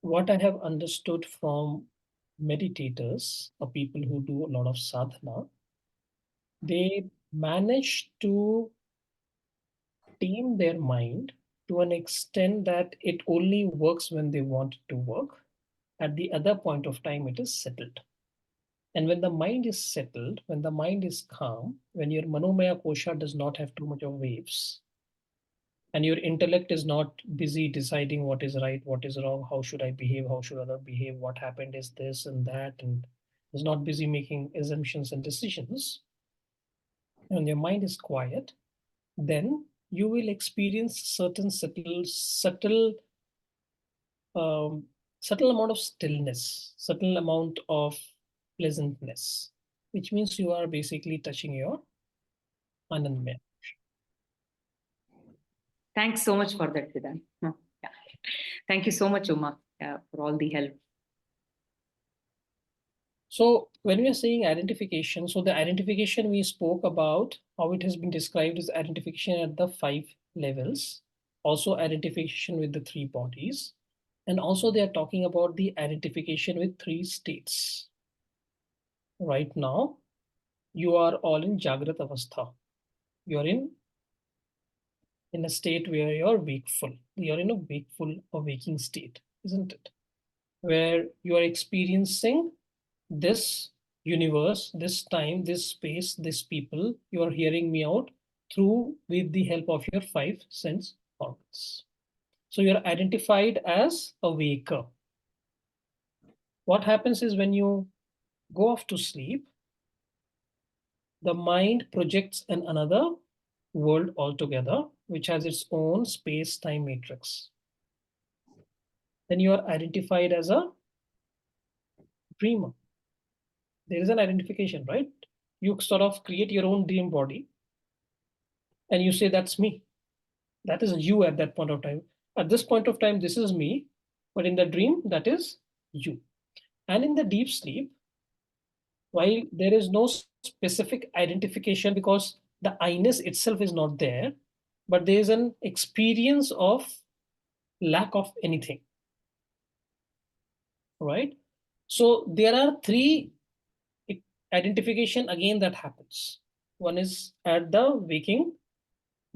A: what I have understood from meditators or people who do a lot of sadhana, they manage to tame their mind to an extent that it only works when they want it to work. At the other point of time, it is settled. And when the mind is settled, when the mind is calm, when your Manomaya Kosha does not have too much of waves, and your intellect is not busy deciding what is right, what is wrong, how should I behave, how should other behave, what happened is this and that, and is not busy making assumptions and decisions, and your mind is quiet, then you will experience certain subtle amount of stillness, subtle amount of pleasantness, which means you are basically touching your Anandmaya.
B: Thanks so much for that, Vedant. Yeah. Thank you so much, Uma, for all the help.
A: So when we are saying identification, so the identification we spoke about, how it has been described as identification at the 5 levels, also identification with the 3 bodies, and also they are talking about the identification with 3 states. Right now, you are all in Jagrat Avastha. You are in a state where you're wakeful. You're in a wakeful or waking state, isn't it? Where you are experiencing this universe, this time, this space, this people. You are hearing me out through with the help of your 5 sense organs. So you're identified as a waker. What happens is when you go off to sleep, the mind projects in another world altogether, which has its own space-time matrix. Then you are identified as a dreamer. There is an identification, right? You sort of create your own dream body and you say, that's me. That is you at that point of time. At this point of time, this is me, but in the dream, that is you. And in the deep sleep, while there is no specific identification because the I-ness itself is not there, but there is an experience of lack of anything, right? So there are 3 identification again that happens. One is at the waking,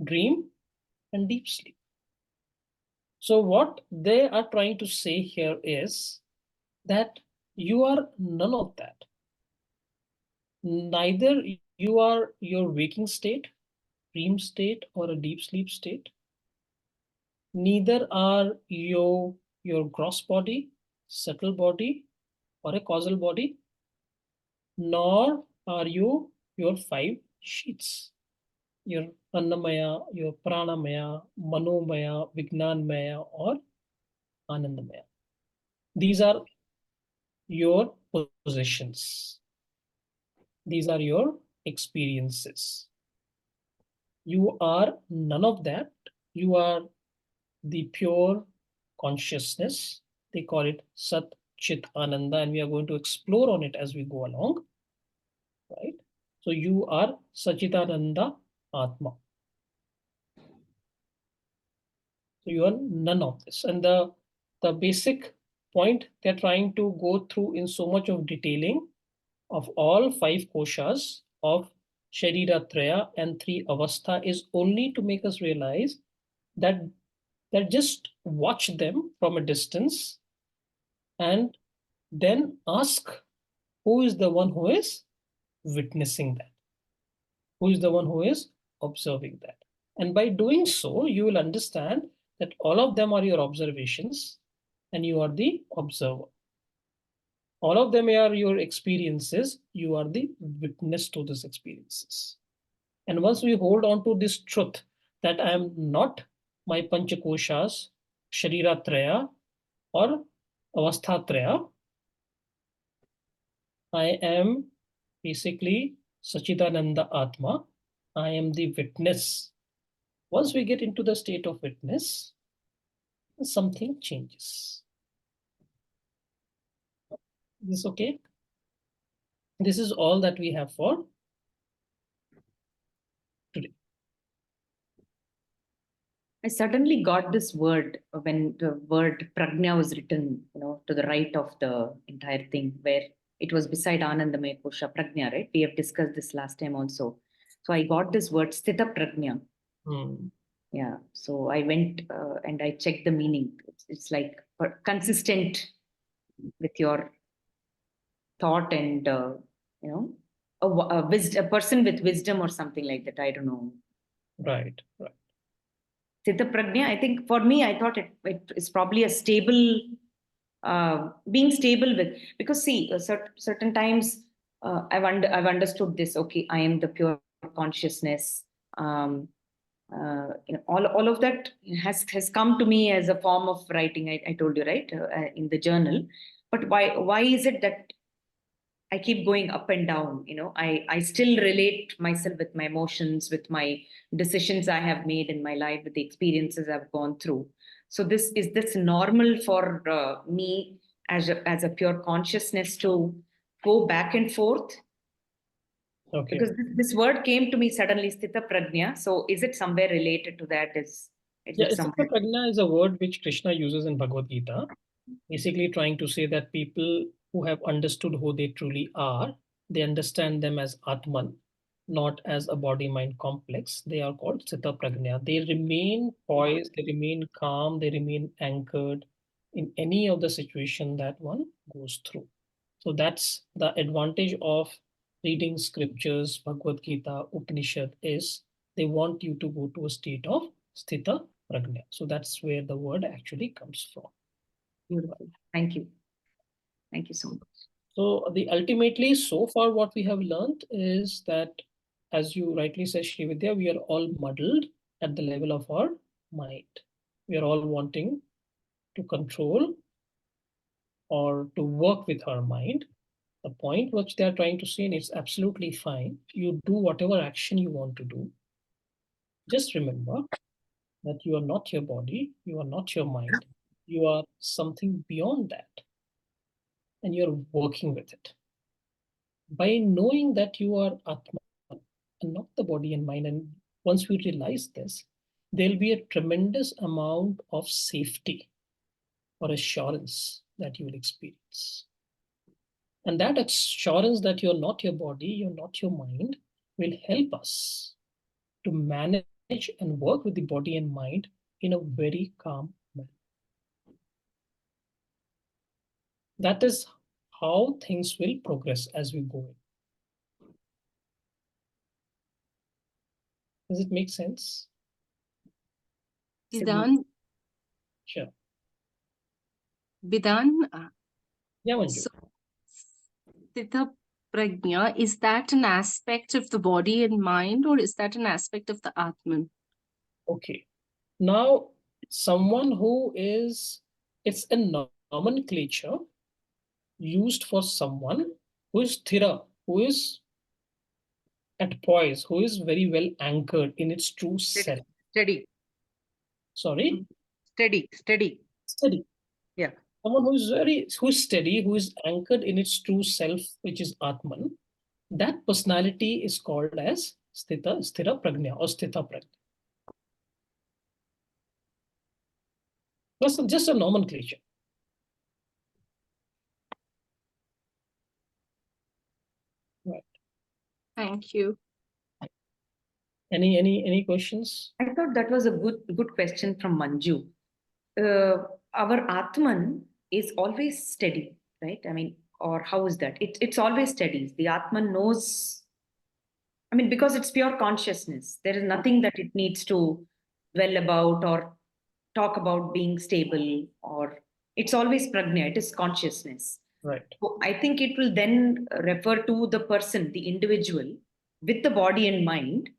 A: dream, and deep sleep. So what they are trying to say here is that you are none of that. Neither you are your waking state, dream state, or a deep sleep state. Neither are your gross body, subtle body, or a causal body, nor are you your 5 sheets. Your Annamaya, your Pranamaya, Manomaya, Vignanmaya, or Anandamaya. These are your possessions. These are your experiences. You are none of that. You are the pure consciousness. They call it Sat Chit Ananda, and we are going to explore on it as we go along. Right? So you are Sachitananda Atma. So you are none of this. And the basic point they're trying to go through in so much of detailing of all 5 koshas of Sharira Traya and 3 Avastha is only to make us realize that that just watch them from a distance and then ask who is the one who is witnessing that, who is the one who is observing that. And by doing so, you will understand that all of them are your observations and you are the observer. All of them are your experiences. You are the witness to these experiences. And once we hold on to this truth that I am not my panchakoshas, shariratraya, or avasthatraya, I am basically Sachidananda Atma. I am the witness. Once we get into the state of witness, something changes. Is this okay? This is all that we have for today.
B: I suddenly got this word when the word prajna was written, to the right of the entire thing, where it was beside Anandamaya Kosha prajna, right? We have discussed this last time also. So I got this word sthita prajna. Yeah. So I went and I checked the meaning. It's like consistent with your thought and a person with wisdom or something like that. I don't know.
A: Right.
B: Sthita prajna, I think for me, I thought it is probably a stable, being stable with, because see, certain times I've understood this. Okay, I am the pure consciousness. All of that has come to me as a form of writing. I told you, right, in the journal. But why is it that I keep going up and down? I still relate myself with my emotions, with my decisions I have made in my life, with the experiences I've gone through. So is this normal for me as a pure consciousness to go back and forth?
A: Okay.
B: Because this word came to me suddenly, sthita prajna. So is it somewhere related to that?
A: Sthita prajna is a word which Krishna uses in Bhagavad Gita, basically trying to say that people who have understood who they truly are, they understand them as Atman, not as a body-mind complex. They are called Sthita Prajna. They remain poised, they remain calm, they remain anchored in any of the situation that one goes through. So that's the advantage of reading scriptures, Bhagavad Gita, Upanishad is they want you to go to a state of Sthita Prajna. So that's where the word actually comes from.
B: Beautiful. Thank you. Thank you so much.
A: So ultimately, so far what we have learned is that, as you rightly said, Srividya, we are all muddled at the level of our mind. We are all wanting to control or to work with our mind. The point which they are trying to say, and it's absolutely fine. You do whatever action you want to do. Just remember that you are not your body, you are not your mind, you are something beyond that, and you're working with it. By knowing that you are Atma and not the body and mind, and once we realize this, there'll be a tremendous amount of safety or assurance that you will experience. And that assurance that you're not your body, you're not your mind, will help us to manage and work with the body and mind in a very calm manner. That is how things will progress as we go in. Does it make sense?
F: Bidan,
A: Sure.
F: Bidan,
A: Yeah, Manju.
F: so Sthita Prajna, is that an aspect of the body and mind, or is that an aspect of the Atman?
A: Okay. Now, someone who is, it's a nomenclature used for someone who is sthira, who is at poise, who is very well anchored in its true self.
E: Steady.
A: Sorry?
E: Steady.
A: Steady.
E: Yeah.
A: Someone who is steady, who is anchored in its true self, which is Atman, that personality is called as Sthira Prajna or Sthita Prajna. That's just a nomenclature. Right.
F: Thank you.
A: Any questions?
B: I thought that was a good question from Manju. our Atman is always steady, right? I mean, or how is that? It's always steady. The Atman knows, I mean, because it's pure consciousness. There is nothing that it needs to dwell about or talk about being stable, or it's always prajna, it is consciousness.
A: Right.
B: So I think it will then refer to the person, the individual, with the body and mind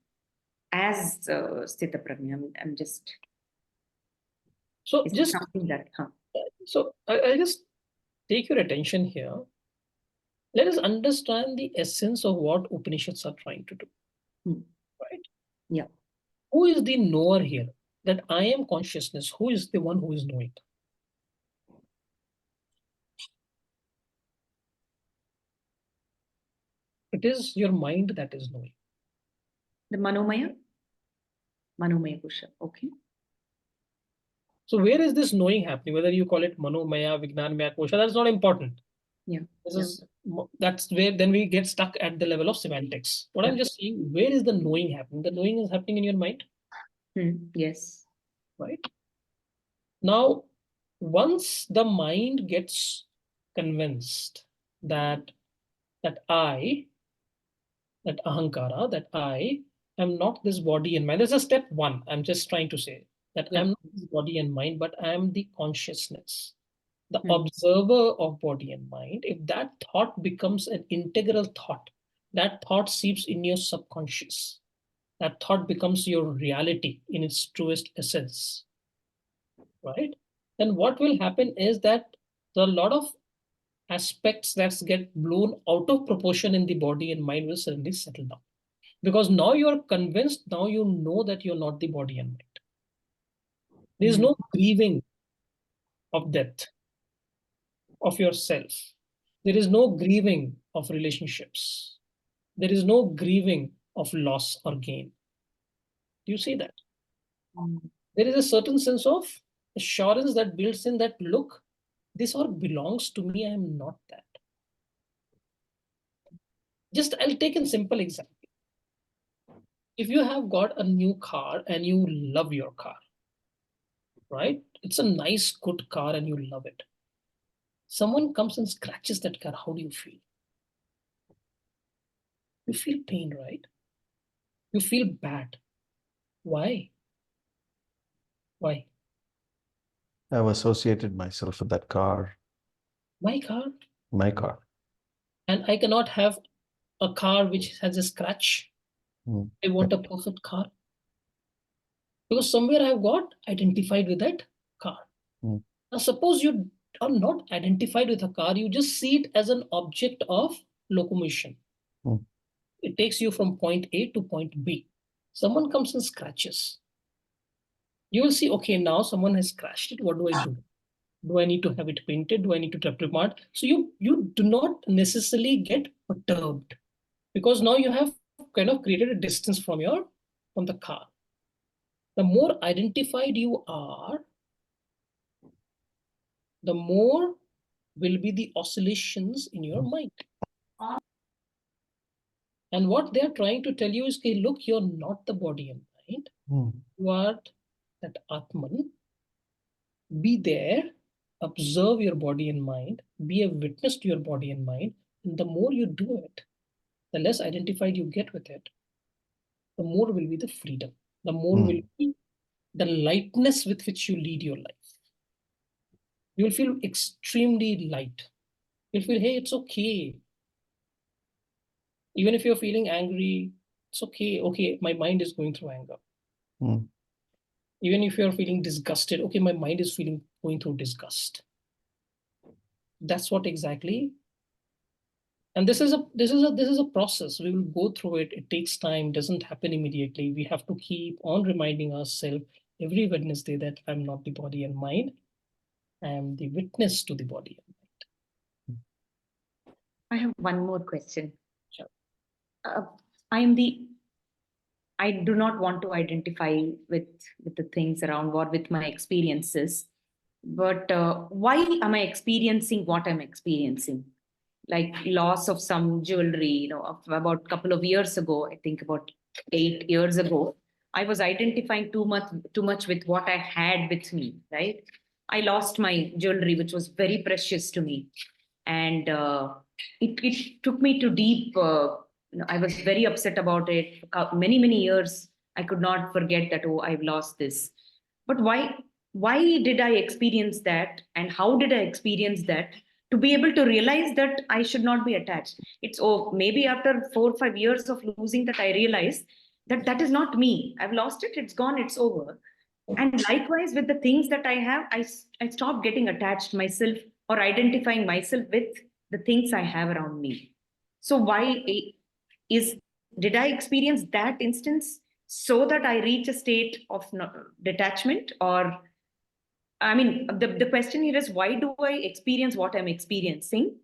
B: as Sthita Prajna. I'm just.
A: So
B: Is
A: just
B: something that,
A: so I just take your attention here. Let us understand the essence of what Upanishads are trying to do. Right?
B: Yeah.
A: Who is the knower here? That I am consciousness. Who is the one who is knowing? It is your mind that is knowing.
B: The Manomaya Kosha. Okay.
A: So where is this knowing happening? Whether you call it Manomaya, Vijnanamaya, Kosha, that's not important.
B: Yeah.
A: That's where then we get stuck at the level of semantics. What I'm just saying, where is the knowing happening? The knowing is happening in your mind.
B: Yes.
A: Right. Now, once the mind gets convinced that I, that ahankara, that I am not this body and mind. There's a step one. I'm just trying to say that I'm not this body and mind, but I am the consciousness, the observer of body and mind. If that thought becomes an integral thought, that thought seeps in your subconscious. That thought becomes your reality in its truest essence. Right? Then what will happen is that there are a lot of aspects that get blown out of proportion in the body and mind will suddenly settle down. Because now you're convinced, now you know that you're not the body and mind. There's no grieving of death of yourself. There is no grieving of relationships. There is no grieving of loss or gain. Do you see that? There is a certain sense of assurance that builds in that, look, this all belongs to me. I am not that. I'll take a simple example. If you have got a new car and you love your car, right? It's a nice, good car and you love it. Someone comes and scratches that car. How do you feel? You feel pain, right? You feel bad. Why? Why?
G: I've associated myself with that car.
A: My car?
G: My car.
A: And I cannot have a car which has a scratch. I want a perfect car. Because somewhere I've got identified with that car. Now, suppose you are not identified with a car, you just see it as an object of locomotion. It takes you from point A to point B. Someone comes and scratches. You will see, okay, now someone has scratched it. What do I do? Do I need to have it painted? Do I need to reprimand? So you do not necessarily get perturbed because now you have kind of created a distance from the car. The more identified you are, the more will be the oscillations in your mind. And what they're trying to tell you is, okay, look, you're not the body and mind. You are that Atman. Be there, observe your body and mind, be a witness to your body and mind. And the more you do it, the less identified you get with it, the more will be the freedom, the more will be the lightness with which you lead your life. You will feel extremely light. You'll feel, hey, it's okay. Even if you're feeling angry, it's okay. Okay, my mind is going through anger. Even if you're feeling disgusted, okay, my mind is going through disgust. That's what exactly. And this is a process. We will go through it. It takes time, doesn't happen immediately. We have to keep on reminding ourselves every Wednesday that I'm not the body and mind. I am the witness to the body and mind.
B: I have one more question.
A: Sure.
B: I do not want to identify with the things around or with my experiences, but why am I experiencing what I'm experiencing? Like loss of some jewelry, about a couple of years ago, I think about 8 years ago, I was identifying too much with what I had with me, right? I lost my jewelry, which was very precious to me. And it took me to deep, I was very upset about it. Many, many years, I could not forget that, oh, I've lost this. But why did I experience that? And how did I experience that? To be able to realize that I should not be attached. It's, oh, maybe after 4 or 5 years of losing that, I realized that that is not me. I've lost it. It's gone. It's over. And likewise with the things that I have, I stopped getting attached myself or identifying myself with the things I have around me. So is did I experience that instance so that I reach a state of detachment? Or I mean, the question here is, why do I experience what I'm experiencing?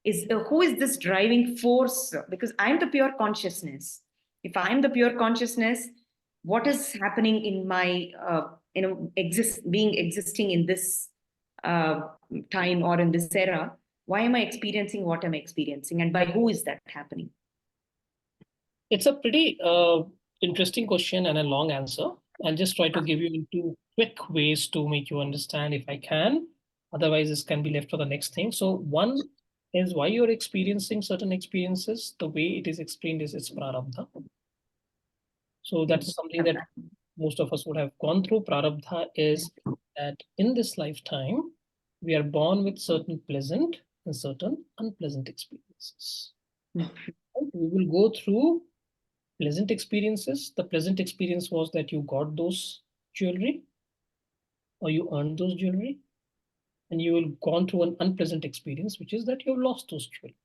B: Is who is this driving force? Because I'm the pure consciousness. If I'm the pure consciousness, what is happening in my existing in this uh, time or in this era? Why am I experiencing what I'm experiencing, and by who is that happening?
A: It's a pretty interesting question and a long answer. I'll just try to give you in two quick ways to make you understand if I can. Otherwise, this can be left for the next thing. So one is why you're experiencing certain experiences. The way it is explained is it's prarabdha. So that's something that most of us would have gone through. Prarabdha is that in this lifetime, we are born with certain pleasant and certain unpleasant experiences. We will go through pleasant experiences. The pleasant experience was that you got those jewelry or you earned those jewelry, and you will gone through an unpleasant experience, which is that you've lost those jewelry.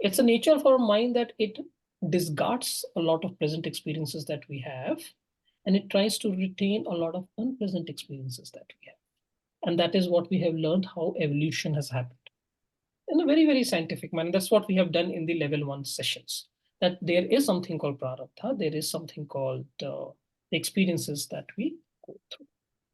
A: It's a nature of our mind that it discards a lot of pleasant experiences that we have, and it tries to retain a lot of unpleasant experiences that we have. And that is what we have learned how evolution has happened in a very, very scientific manner. That's what we have done in the level 1 sessions, that there is something called prarabdha, there is something called experiences that we go through.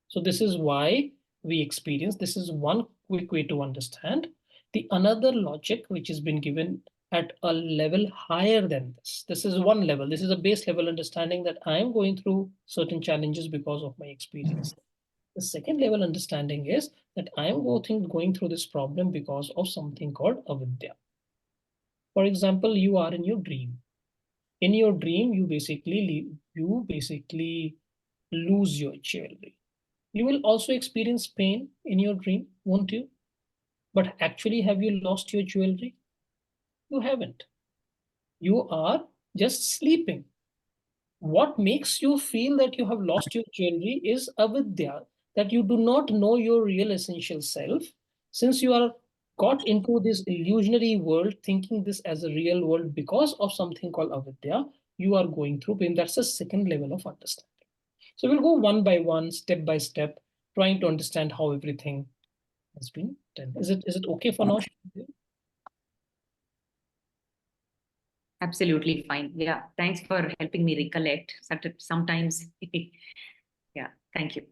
A: So this is why we experience. This is one quick way to understand. The another logic which has been given at a level higher than this. This is one level. This is a base level understanding that I am going through certain challenges because of my experience. The second level understanding is that I am going through this problem because of something called avidya. For example, you are in your dream. In your dream, you basically lose your jewelry. You will also experience pain in your dream, won't you? But actually, have you lost your jewelry? You haven't. You are just sleeping. What makes you feel that you have lost your jewelry is avidya, that you do not know your real essential self. Since you are got into this illusionary world, thinking this as a real world because of something called avidya, you are going through pain. That's the second level of understanding. So we'll go one by one, step by step, trying to understand how everything has been done. Is it okay for now?
B: Absolutely fine. Yeah. Thanks for helping me recollect. Sometimes, yeah. Thank you.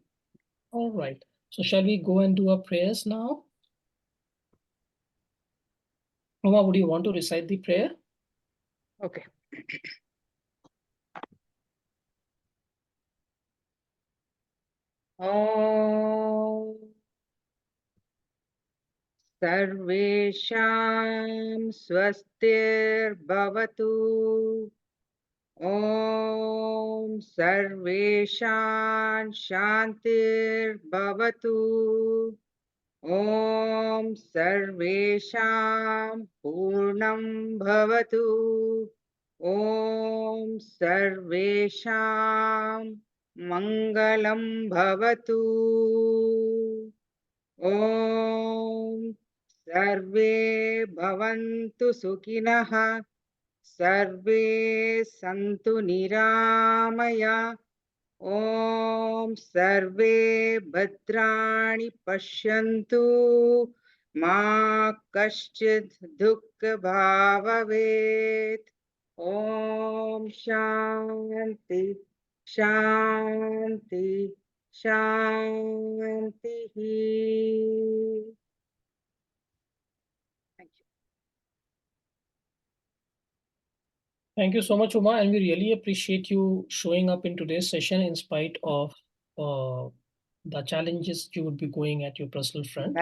A: All right. So shall we go and do our prayers now? Uma, would you want to recite the prayer?
E: Okay. Om Sarvesham Swastirbhavatu. Om Sarveshan Shantirbhavatu. Om Sarvesham Purnam Bhavatu. Om Sarvesham Mangalam Bhavatu. Om Sarve Bhavantu Sukhinah. Sarve Santu Niramaya. Om Sarve Bhadrani Pashyantu. Ma Kaschid Dukkha Bhavavet. Om Shanti Shanti Shanti. Thank you.
A: Thank you so much, Uma, and we really appreciate you showing up in today's session in spite of the challenges you would be going at your personal front.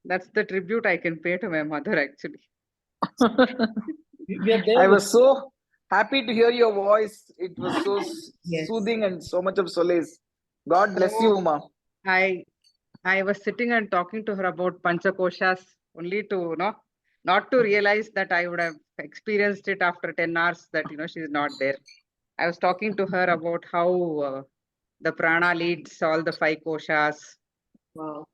E: That's the tribute I can pay to my mother, actually.
A: We are there
C: I
A: with
C: was so happy to hear your voice. It was so
B: Yes.
C: soothing and so much of solace. God bless you, Uma.
E: I was sitting and talking to her about Panchakoshas only to not to realize that I would have experienced it after 10 hours that she's not there. I was talking to her about how the prana leads all the 5 koshas.
B: Wow.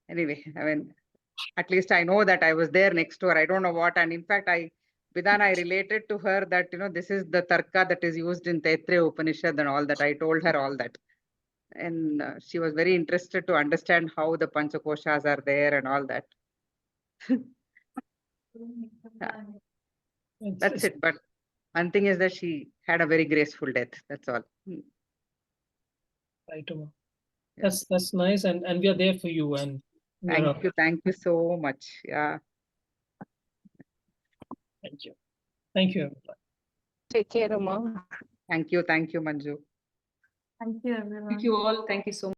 E: Anyway, I mean, at least I know that I was there next to her. I don't know what. And in fact, Vidhan, I related to her that, this is the tarka that is used in Taittiriya Upanishad and all that. I told her all that. And she was very interested to understand how the Panchakoshas are there and all that. That's it. But one thing is that she had a very graceful death. That's all.
A: Right, Uma. That's nice, and we are there for you. And
E: Thank you so much. Yeah.
A: Thank you. Thank you, everyone.
F: Take care, Uma.
E: Thank you, Manju.
F: Thank you, everyone.
B: Thank you all. Thank you so much.